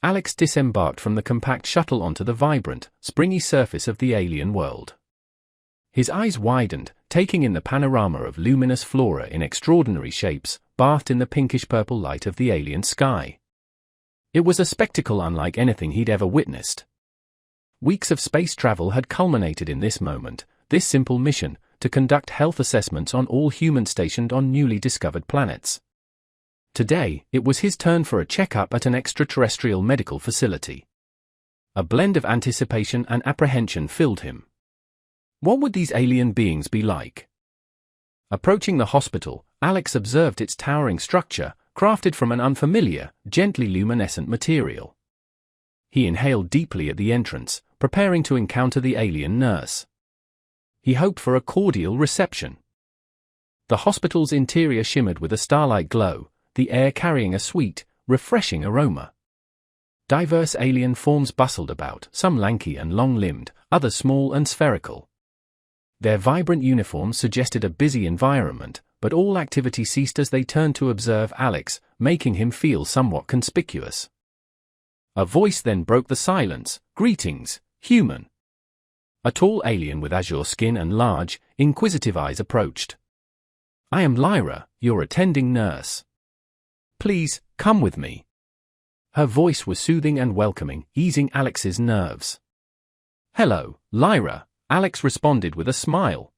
Alex disembarked from the compact shuttle onto the vibrant, springy surface of the alien world. His eyes widened, taking in the panorama of luminous flora in extraordinary shapes, bathed in the pinkish-purple light of the alien sky. It was a spectacle unlike anything he'd ever witnessed. Weeks of space travel had culminated in this moment, this simple mission, to conduct health assessments on all humans stationed on newly discovered planets. Today, it was his turn for a checkup at an extraterrestrial medical facility. A blend of anticipation and apprehension filled him. What would these alien beings be like? Approaching the hospital, Alex observed its towering structure, crafted from an unfamiliar, gently luminescent material. He inhaled deeply at the entrance, preparing to encounter the alien nurse. He hoped for a cordial reception. The hospital's interior shimmered with a starlight glow, the air carrying a sweet, refreshing aroma. Diverse alien forms bustled about, some lanky and long-limbed, others small and spherical. Their vibrant uniforms suggested a busy environment, but all activity ceased as they turned to observe Alex, making him feel somewhat conspicuous. A voice then broke the silence. "Greetings, human." A tall alien with azure skin and large, inquisitive eyes approached. "I am Lyra, your attending nurse. Please, come with me." Her voice was soothing and welcoming, easing Alex's nerves. "Hello, Lyra," Alex responded with a smile.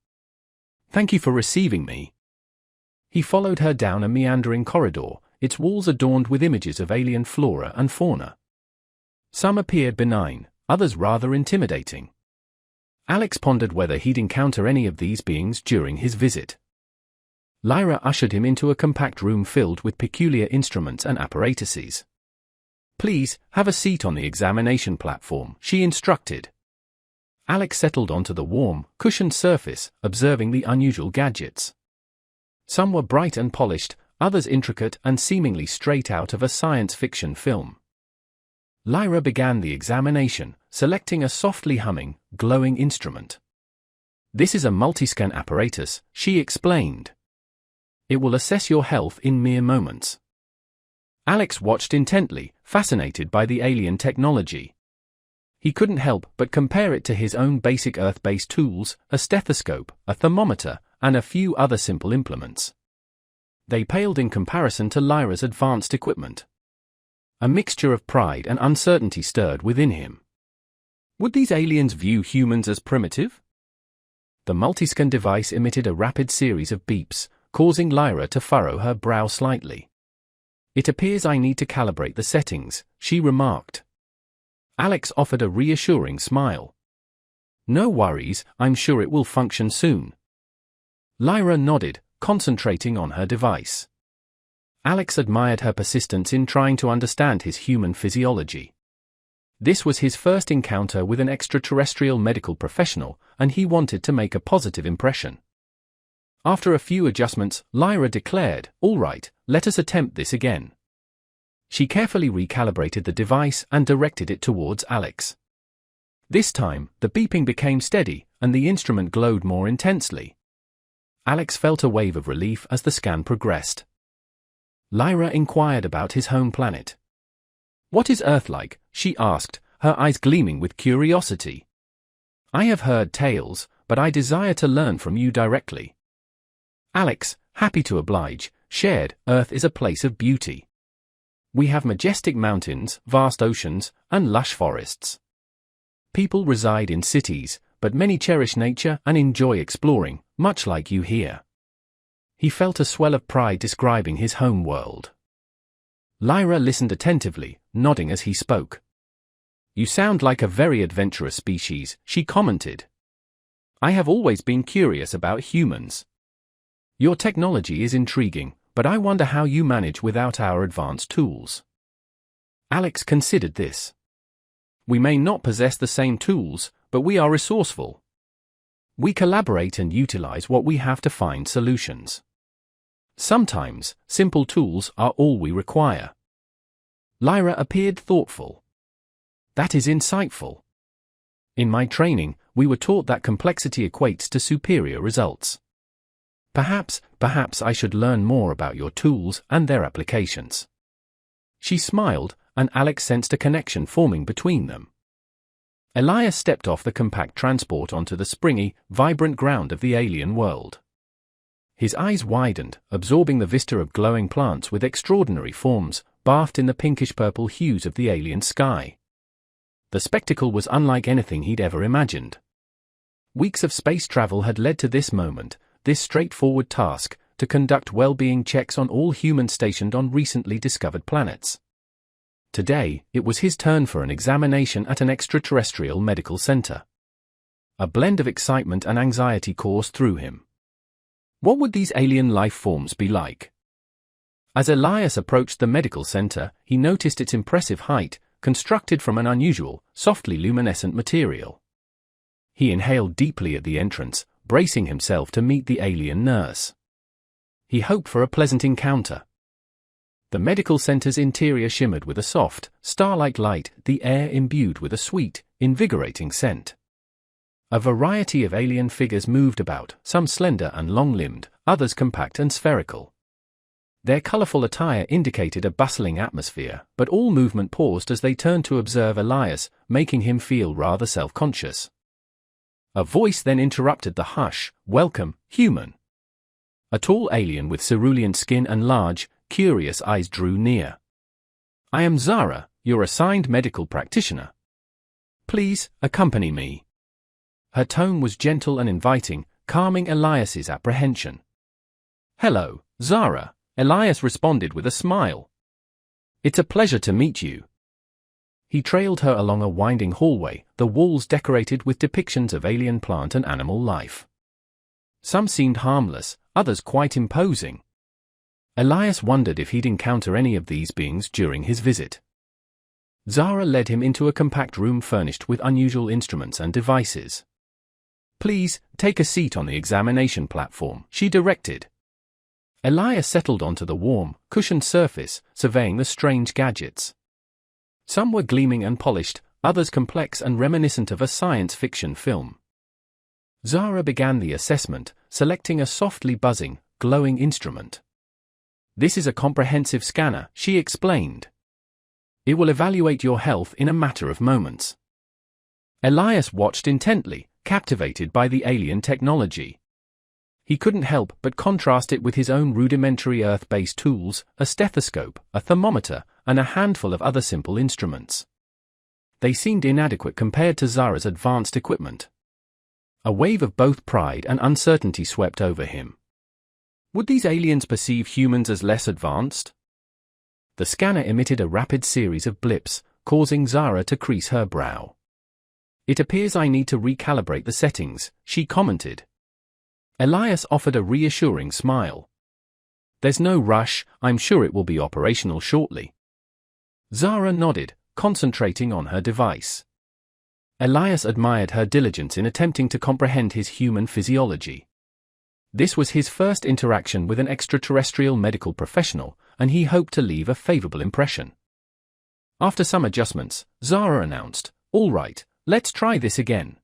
"Thank you for receiving me." He followed her down a meandering corridor, its walls adorned with images of alien flora and fauna. Some appeared benign, others rather intimidating. Alex pondered whether he'd encounter any of these beings during his visit. Lyra ushered him into a compact room filled with peculiar instruments and apparatuses. "Please, have a seat on the examination platform," she instructed. Alex settled onto the warm, cushioned surface, observing the unusual gadgets. Some were bright and polished, others intricate and seemingly straight out of a science fiction film. Lyra began the examination, selecting a softly humming, glowing instrument. "This is a multiscan apparatus," she explained. "It will assess your health in mere moments." Alex watched intently, fascinated by the alien technology. He couldn't help but compare it to his own basic Earth-based tools, a stethoscope, a thermometer, and a few other simple implements. They paled in comparison to Lyra's advanced equipment. A mixture of pride and uncertainty stirred within him. Would these aliens view humans as primitive? The multiscan device emitted a rapid series of beeps, causing Lyra to furrow her brow slightly. "It appears I need to calibrate the settings," she remarked. Alex offered a reassuring smile. "No worries, I'm sure it will function soon." Lyra nodded, concentrating on her device. Alex admired her persistence in trying to understand his human physiology. This was his first encounter with an extraterrestrial medical professional, and he wanted to make a positive impression. After a few adjustments, Lyra declared, "All right, let us attempt this again." She carefully recalibrated the device and directed it towards Alex. This time, the beeping became steady, and the instrument glowed more intensely. Alex felt a wave of relief as the scan progressed. Lyra inquired about his home planet. "What is Earth like?" she asked, her eyes gleaming with curiosity. "I have heard tales, but I desire to learn from you directly." Alex, happy to oblige, shared, "Earth is a place of beauty. We have majestic mountains, vast oceans, and lush forests. People reside in cities, but many cherish nature and enjoy exploring, much like you here." He felt a swell of pride describing his home world. Lyra listened attentively, nodding as he spoke. "You sound like a very adventurous species," she commented. "I have always been curious about humans. Your technology is intriguing, but I wonder how you manage without our advanced tools." Alex considered this. "We may not possess the same tools, but we are resourceful. We collaborate and utilize what we have to find solutions. Sometimes, simple tools are all we require." Lyra appeared thoughtful. "That is insightful. In my training, we were taught that complexity equates to superior results. Perhaps I should learn more about your tools and their applications." She smiled, and Alex sensed a connection forming between them. Elias stepped off the compact transport onto the springy, vibrant ground of the alien world. His eyes widened, absorbing the vista of glowing plants with extraordinary forms, bathed in the pinkish-purple hues of the alien sky. The spectacle was unlike anything he'd ever imagined. Weeks of space travel had led to this moment, this straightforward task, to conduct well-being checks on all humans stationed on recently discovered planets. Today, it was his turn for an examination at an extraterrestrial medical center. A blend of excitement and anxiety coursed through him. What would these alien life forms be like? As Elias approached the medical center, he noticed its impressive height, constructed from an unusual, softly luminescent material. He inhaled deeply at the entrance, bracing himself to meet the alien nurse. He hoped for a pleasant encounter. The medical center's interior shimmered with a soft, star-like light, the air imbued with a sweet, invigorating scent. A variety of alien figures moved about, some slender and long-limbed, others compact and spherical. Their colorful attire indicated a bustling atmosphere, but all movement paused as they turned to observe Elias, making him feel rather self-conscious. A voice then interrupted the hush. "Welcome, human." A tall alien with cerulean skin and large, curious eyes drew near. "I am Zara, your assigned medical practitioner. Please, accompany me." Her tone was gentle and inviting, calming Elias's apprehension. "Hello, Zara," Elias responded with a smile. "It's a pleasure to meet you." He trailed her along a winding hallway, the walls decorated with depictions of alien plant and animal life. Some seemed harmless, others quite imposing. Elias wondered if he'd encounter any of these beings during his visit. Zara led him into a compact room furnished with unusual instruments and devices. "Please, take a seat on the examination platform," she directed. Elias settled onto the warm, cushioned surface, surveying the strange gadgets. Some were gleaming and polished, others complex and reminiscent of a science fiction film. Zara began the assessment, selecting a softly buzzing, glowing instrument. "This is a comprehensive scanner," she explained. "It will evaluate your health in a matter of moments." Elias watched intently, captivated by the alien technology. He couldn't help but contrast it with his own rudimentary Earth-based tools, a stethoscope, a thermometer, and a handful of other simple instruments. They seemed inadequate compared to Zara's advanced equipment. A wave of both pride and uncertainty swept over him. Would these aliens perceive humans as less advanced? The scanner emitted a rapid series of blips, causing Zara to crease her brow. "It appears I need to recalibrate the settings," she commented. Elias offered a reassuring smile. "There's no rush, I'm sure it will be operational shortly." Zara nodded, concentrating on her device. Elias admired her diligence in attempting to comprehend his human physiology. This was his first interaction with an extraterrestrial medical professional, and he hoped to leave a favorable impression. After some adjustments, Zara announced, "All right, let's try this again."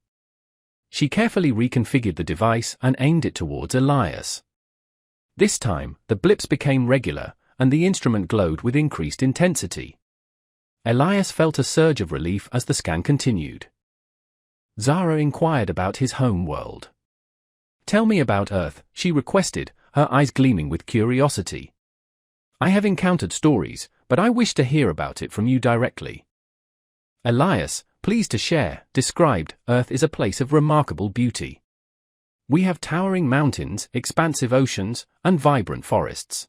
She carefully reconfigured the device and aimed it towards Elias. This time, the blips became regular, and the instrument glowed with increased intensity. Elias felt a surge of relief as the scan continued. Zara inquired about his home world. "Tell me about Earth," she requested, her eyes gleaming with curiosity. "I have encountered stories, but I wish to hear about it from you directly." Elias, pleased to share, described, "Earth is a place of remarkable beauty. We have towering mountains, expansive oceans, and vibrant forests.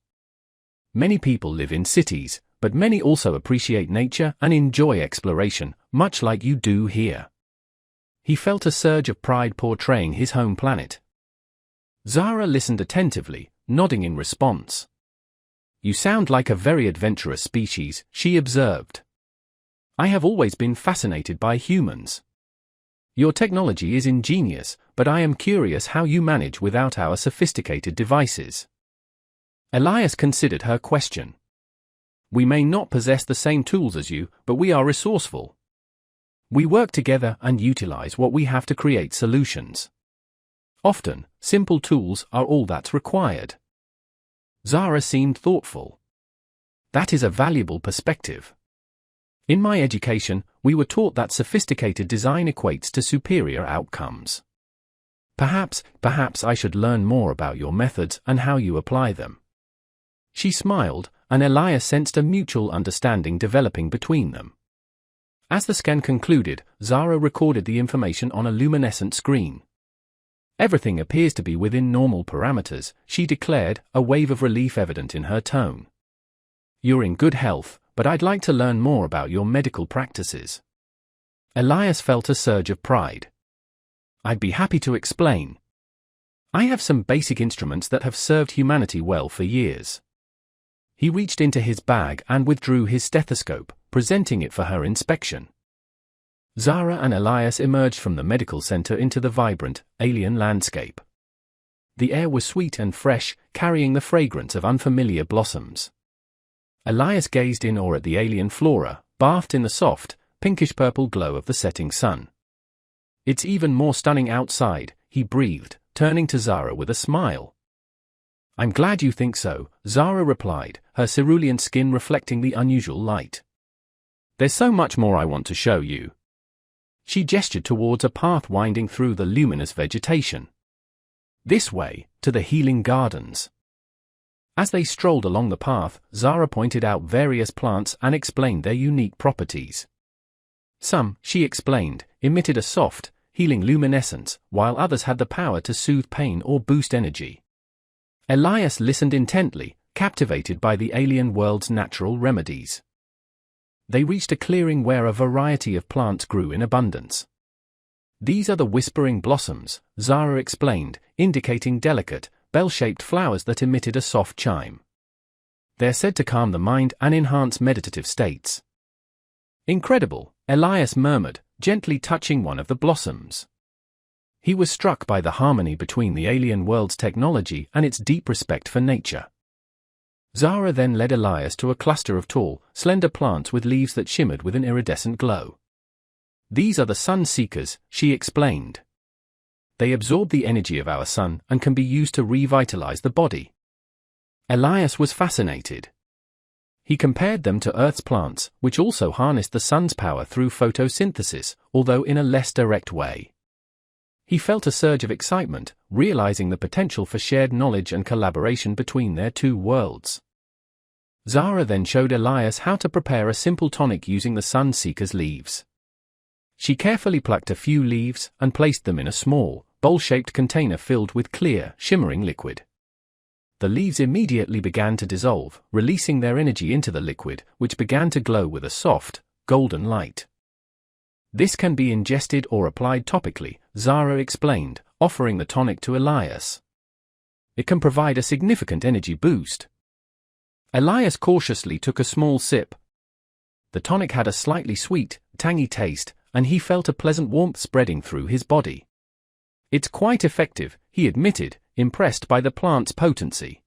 Many people live in cities, but many also appreciate nature and enjoy exploration, much like you do here." He felt a surge of pride portraying his home planet. Zara listened attentively, nodding in response. "You sound like a very adventurous species," she observed. "I have always been fascinated by humans. Your technology is ingenious, but I am curious how you manage without our sophisticated devices." Elias considered her question. "We may not possess the same tools as you, but we are resourceful. We work together and utilize what we have to create solutions. Often, simple tools are all that's required." Zara seemed thoughtful. "That is a valuable perspective. In my education, we were taught that sophisticated design equates to superior outcomes. Perhaps I should learn more about your methods and how you apply them." She smiled, and Elias sensed a mutual understanding developing between them. As the scan concluded, Zara recorded the information on a luminescent screen. "Everything appears to be within normal parameters," she declared, a wave of relief evident in her tone. "You're in good health, but I'd like to learn more about your medical practices." Elias felt a surge of pride. "I'd be happy to explain. I have some basic instruments that have served humanity well for years." He reached into his bag and withdrew his stethoscope, presenting it for her inspection. Zara and Elias emerged from the medical center into the vibrant, alien landscape. The air was sweet and fresh, carrying the fragrance of unfamiliar blossoms. Elias gazed in awe at the alien flora, bathed in the soft, pinkish-purple glow of the setting sun. "It's even more stunning outside," he breathed, turning to Zara with a smile. "I'm glad you think so," Zara replied, her cerulean skin reflecting the unusual light. "There's so much more I want to show you." She gestured towards a path winding through the luminous vegetation. "This way, to the healing gardens." As they strolled along the path, Zara pointed out various plants and explained their unique properties. Some, she explained, emitted a soft, healing luminescence, while others had the power to soothe pain or boost energy. Elias listened intently, captivated by the alien world's natural remedies. They reached a clearing where a variety of plants grew in abundance. "These are the whispering blossoms," Zara explained, indicating delicate, bell-shaped flowers that emitted a soft chime. "They're said to calm the mind and enhance meditative states." "Incredible," Elias murmured, gently touching one of the blossoms. He was struck by the harmony between the alien world's technology and its deep respect for nature. Zara then led Elias to a cluster of tall, slender plants with leaves that shimmered with an iridescent glow. "These are the sun seekers," she explained. "They absorb the energy of our sun and can be used to revitalize the body." Elias was fascinated. He compared them to Earth's plants, which also harnessed the sun's power through photosynthesis, although in a less direct way. He felt a surge of excitement, realizing the potential for shared knowledge and collaboration between their two worlds. Zara then showed Elias how to prepare a simple tonic using the sun seeker's leaves. She carefully plucked a few leaves and placed them in a small, bowl-shaped container filled with clear, shimmering liquid. The leaves immediately began to dissolve, releasing their energy into the liquid, which began to glow with a soft, golden light. "This can be ingested or applied topically," Zara explained, offering the tonic to Elias. "It can provide a significant energy boost." Elias cautiously took a small sip. The tonic had a slightly sweet, tangy taste, and he felt a pleasant warmth spreading through his body. "It's quite effective," he admitted, impressed by the plant's potency.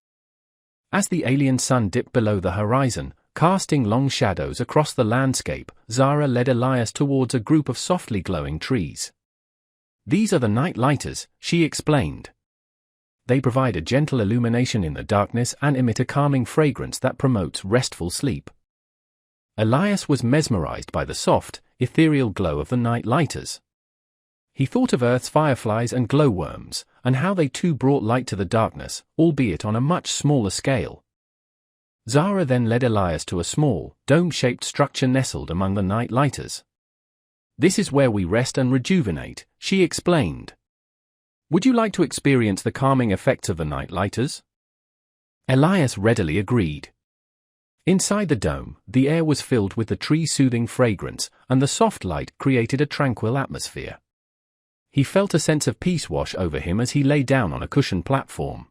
As the alien sun dipped below the horizon, casting long shadows across the landscape, Zara led Elias towards a group of softly glowing trees. "These are the night lighters," she explained. "They provide a gentle illumination in the darkness and emit a calming fragrance that promotes restful sleep." Elias was mesmerized by the soft, ethereal glow of the night lighters. He thought of Earth's fireflies and glowworms, and how they too brought light to the darkness, albeit on a much smaller scale. Zara then led Elias to a small, dome-shaped structure nestled among the night lighters. "This is where we rest and rejuvenate," she explained. "Would you like to experience the calming effects of the night lighters?" Elias readily agreed. Inside the dome, the air was filled with the tree-soothing fragrance, and the soft light created a tranquil atmosphere. He felt a sense of peace wash over him as he lay down on a cushioned platform.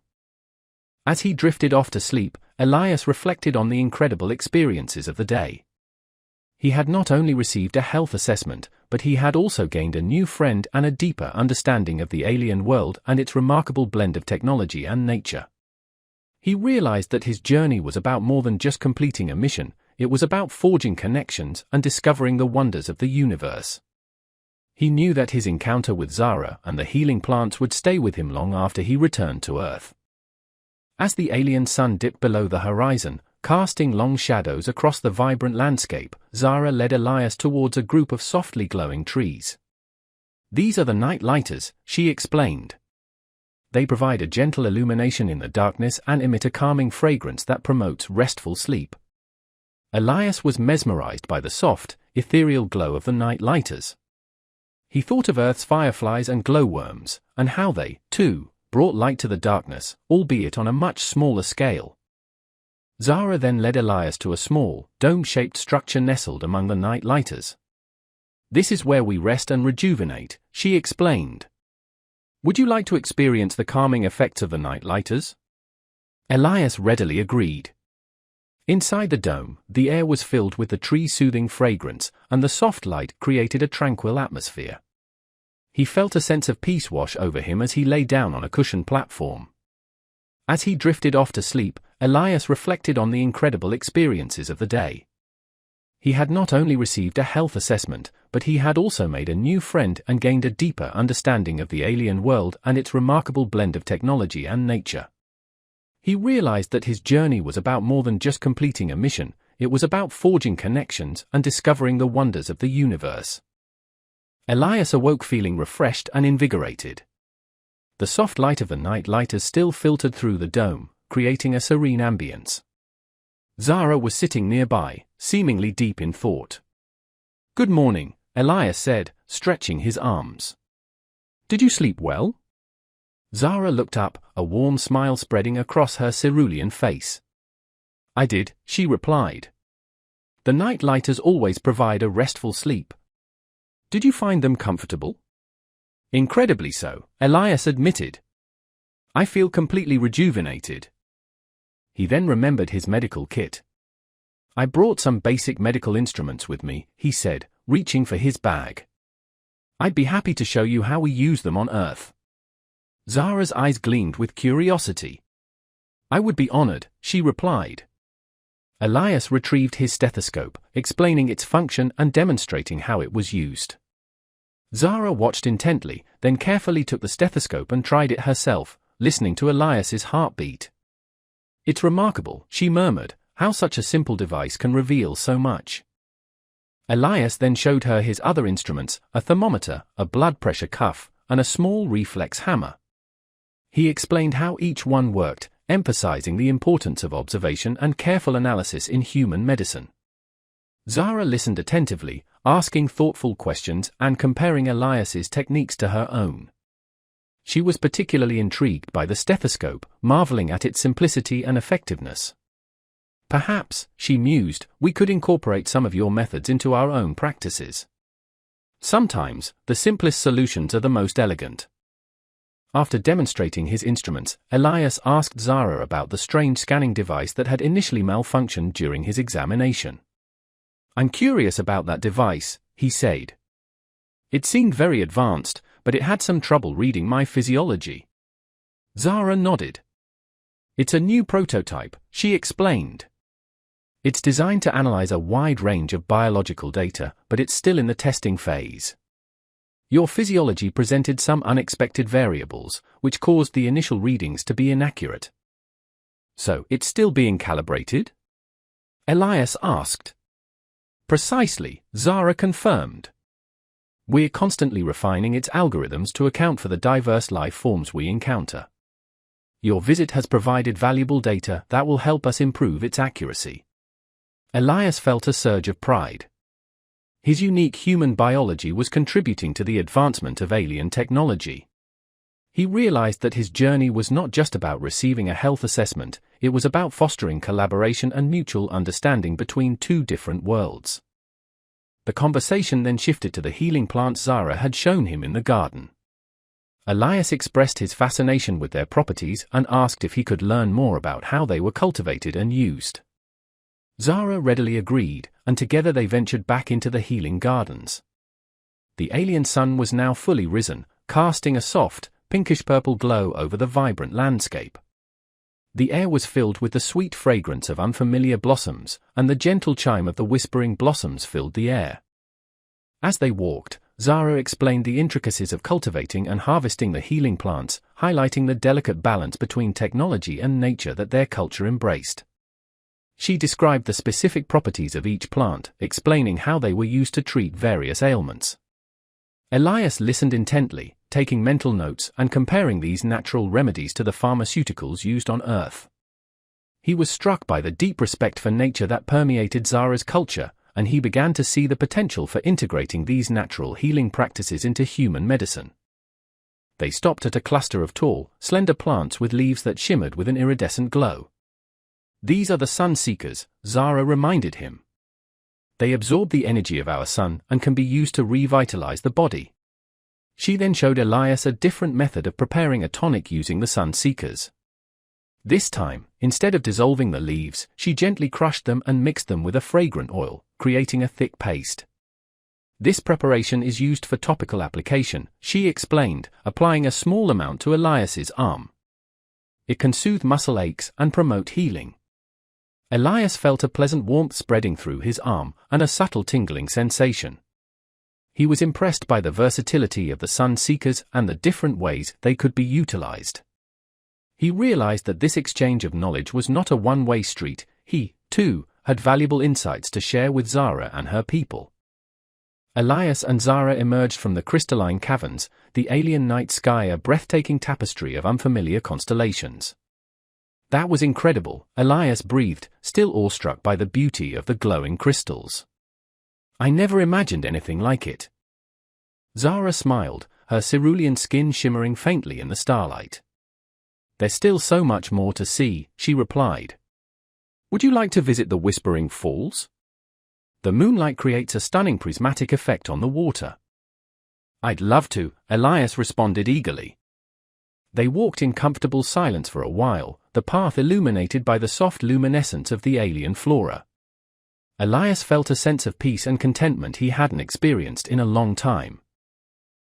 As he drifted off to sleep, Elias reflected on the incredible experiences of the day. He had not only received a health assessment, but he had also gained a new friend and a deeper understanding of the alien world and its remarkable blend of technology and nature. He realized that his journey was about more than just completing a mission, it was about forging connections and discovering the wonders of the universe. He knew that his encounter with Zara and the healing plants would stay with him long after he returned to Earth. As the alien sun dipped below the horizon, casting long shadows across the vibrant landscape. Zara led Elias towards a group of softly glowing trees. "These are the night lighters," she explained. "They provide a gentle illumination in the darkness and emit a calming fragrance that promotes restful sleep." Elias was mesmerized by the soft, ethereal glow of the night lighters. He thought of Earth's fireflies and glowworms, and how they, too, brought light to the darkness, albeit on a much smaller scale. Zara then led Elias to a small, dome-shaped structure nestled among the night lighters. "This is where we rest and rejuvenate," she explained. "Would you like to experience the calming effects of the night lighters?" Elias readily agreed. Inside the dome, the air was filled with the tree-soothing fragrance, and the soft light created a tranquil atmosphere. He felt a sense of peace wash over him as he lay down on a cushioned platform. As he drifted off to sleep, Elias reflected on the incredible experiences of the day. He had not only received a health assessment, but he had also made a new friend and gained a deeper understanding of the alien world and its remarkable blend of technology and nature. He realized that his journey was about more than just completing a mission. It was about forging connections and discovering the wonders of the universe. Elias awoke feeling refreshed and invigorated. The soft light of the night lighters still filtered through the dome, creating a serene ambience. Zara was sitting nearby, seemingly deep in thought. "Good morning," Elias said, stretching his arms. "Did you sleep well?" Zara looked up, a warm smile spreading across her cerulean face. "I did," she replied. "The night lighters always provide a restful sleep." "Did you find them comfortable?" "Incredibly so," Elias admitted. "I feel completely rejuvenated." He then remembered his medical kit. "I brought some basic medical instruments with me," he said, reaching for his bag. "I'd be happy to show you how we use them on Earth." Zara's eyes gleamed with curiosity. "I would be honored," she replied. Elias retrieved his stethoscope, explaining its function and demonstrating how it was used. Zara watched intently, then carefully took the stethoscope and tried it herself, listening to Elias's heartbeat. "It's remarkable," she murmured, "how such a simple device can reveal so much." Elias then showed her his other instruments, a thermometer, a blood pressure cuff, and a small reflex hammer. He explained how each one worked, emphasizing the importance of observation and careful analysis in human medicine. Zara listened attentively, asking thoughtful questions and comparing Elias's techniques to her own. She was particularly intrigued by the stethoscope, marveling at its simplicity and effectiveness. "Perhaps," she mused, "we could incorporate some of your methods into our own practices. Sometimes, the simplest solutions are the most elegant." After demonstrating his instruments, Elias asked Zara about the strange scanning device that had initially malfunctioned during his examination. "I'm curious about that device," he said. "It seemed very advanced, but it had some trouble reading my physiology." Zara nodded. "It's a new prototype," she explained. "It's designed to analyze a wide range of biological data, but it's still in the testing phase. Your physiology presented some unexpected variables, which caused the initial readings to be inaccurate." "So, it's still being calibrated?" Elias asked. "Precisely," Zara confirmed. "We're constantly refining its algorithms to account for the diverse life forms we encounter. Your visit has provided valuable data that will help us improve its accuracy." Elias felt a surge of pride. His unique human biology was contributing to the advancement of alien technology. He realized that his journey was not just about receiving a health assessment, it was about fostering collaboration and mutual understanding between two different worlds. The conversation then shifted to the healing plants Zara had shown him in the garden. Elias expressed his fascination with their properties and asked if he could learn more about how they were cultivated and used. Zara readily agreed, and together they ventured back into the healing gardens. The alien sun was now fully risen, casting a soft, pinkish-purple glow over the vibrant landscape. The air was filled with the sweet fragrance of unfamiliar blossoms, and the gentle chime of the whispering blossoms filled the air. As they walked, Zara explained the intricacies of cultivating and harvesting the healing plants, highlighting the delicate balance between technology and nature that their culture embraced. she described the specific properties of each plant, explaining how they were used to treat various ailments. Elias listened intently, taking mental notes and comparing these natural remedies to the pharmaceuticals used on Earth. He was struck by the deep respect for nature that permeated Zara's culture, and he began to see the potential for integrating these natural healing practices into human medicine. They stopped at a cluster of tall, slender plants with leaves that shimmered with an iridescent glow. "These are the sun seekers," Zara reminded him. "They absorb the energy of our sun and can be used to revitalize the body." She then showed Elias a different method of preparing a tonic using the sun seekers. This time, instead of dissolving the leaves, she gently crushed them and mixed them with a fragrant oil, creating a thick paste. "This preparation is used for topical application," she explained, applying a small amount to Elias's arm. "It can soothe muscle aches and promote healing." Elias felt a pleasant warmth spreading through his arm and a subtle tingling sensation. He was impressed by the versatility of the sun seekers and the different ways they could be utilized. He realized that this exchange of knowledge was not a one-way street. He, too, had valuable insights to share with Zara and her people. Elias and Zara emerged from the crystalline caverns, the alien night sky a breathtaking tapestry of unfamiliar constellations. "That was incredible," Elias breathed, still awestruck by the beauty of the glowing crystals. "I never imagined anything like it." Zara smiled, her cerulean skin shimmering faintly in the starlight. "There's still so much more to see," she replied. "Would you like to visit the Whispering Falls? The moonlight creates a stunning prismatic effect on the water." "I'd love to," Elias responded eagerly. They walked in comfortable silence for a while, the path illuminated by the soft luminescence of the alien flora. Elias felt a sense of peace and contentment he hadn't experienced in a long time.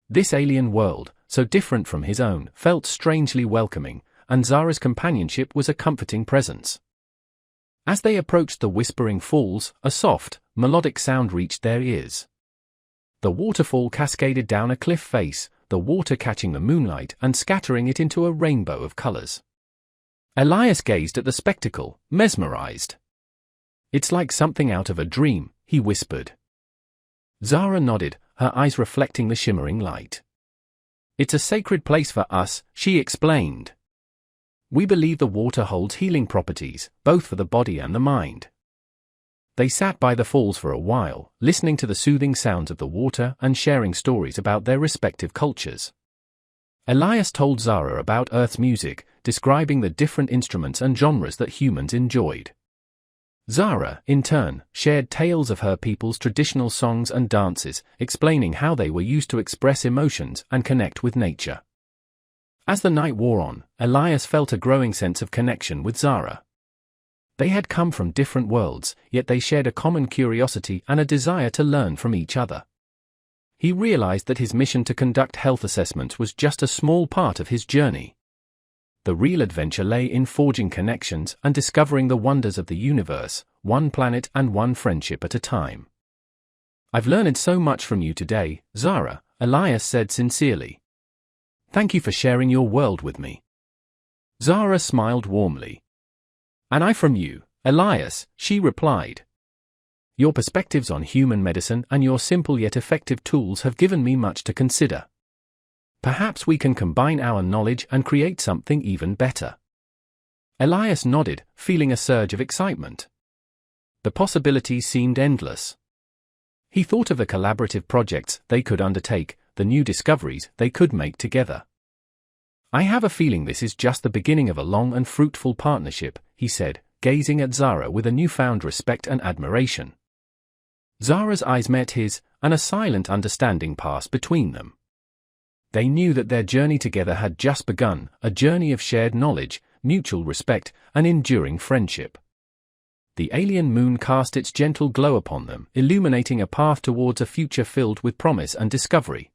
This alien world, so different from his own, felt strangely welcoming, and Zara's companionship was a comforting presence. As they approached the Whispering Falls, a soft, melodic sound reached their ears. The waterfall cascaded down a cliff face, the water catching the moonlight and scattering it into a rainbow of colors. Elias gazed at the spectacle, mesmerized. "It's like something out of a dream," he whispered. Zara nodded, her eyes reflecting the shimmering light. "It's a sacred place for us," she explained. "We believe the water holds healing properties, both for the body and the mind." They sat by the falls for a while, listening to the soothing sounds of the water and sharing stories about their respective cultures. Elias told Zara about Earth's music, describing the different instruments and genres that humans enjoyed. Zara, in turn, shared tales of her people's traditional songs and dances, explaining how they were used to express emotions and connect with nature. As the night wore on, Elias felt a growing sense of connection with Zara. They had come from different worlds, yet they shared a common curiosity and a desire to learn from each other. He realized that his mission to conduct health assessments was just a small part of his journey. The real adventure lay in forging connections and discovering the wonders of the universe, one planet and one friendship at a time. "I've learned so much from you today, Zara," Elias said sincerely. "Thank you for sharing your world with me." Zara smiled warmly. "And I from you, Elias," she replied. "Your perspectives on human medicine and your simple yet effective tools have given me much to consider. Perhaps we can combine our knowledge and create something even better." Elias nodded, feeling a surge of excitement. The possibilities seemed endless. He thought of the collaborative projects they could undertake, the new discoveries they could make together. "I have a feeling this is just the beginning of a long and fruitful partnership," he said, gazing at Zara with a newfound respect and admiration. Zara's eyes met his, and a silent understanding passed between them. They knew that their journey together had just begun, a journey of shared knowledge, mutual respect, and enduring friendship. The alien moon cast its gentle glow upon them, illuminating a path towards a future filled with promise and discovery.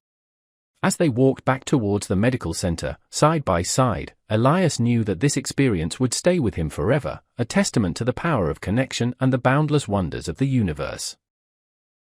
As they walked back towards the medical center, side by side, Elias knew that this experience would stay with him forever, a testament to the power of connection and the boundless wonders of the universe.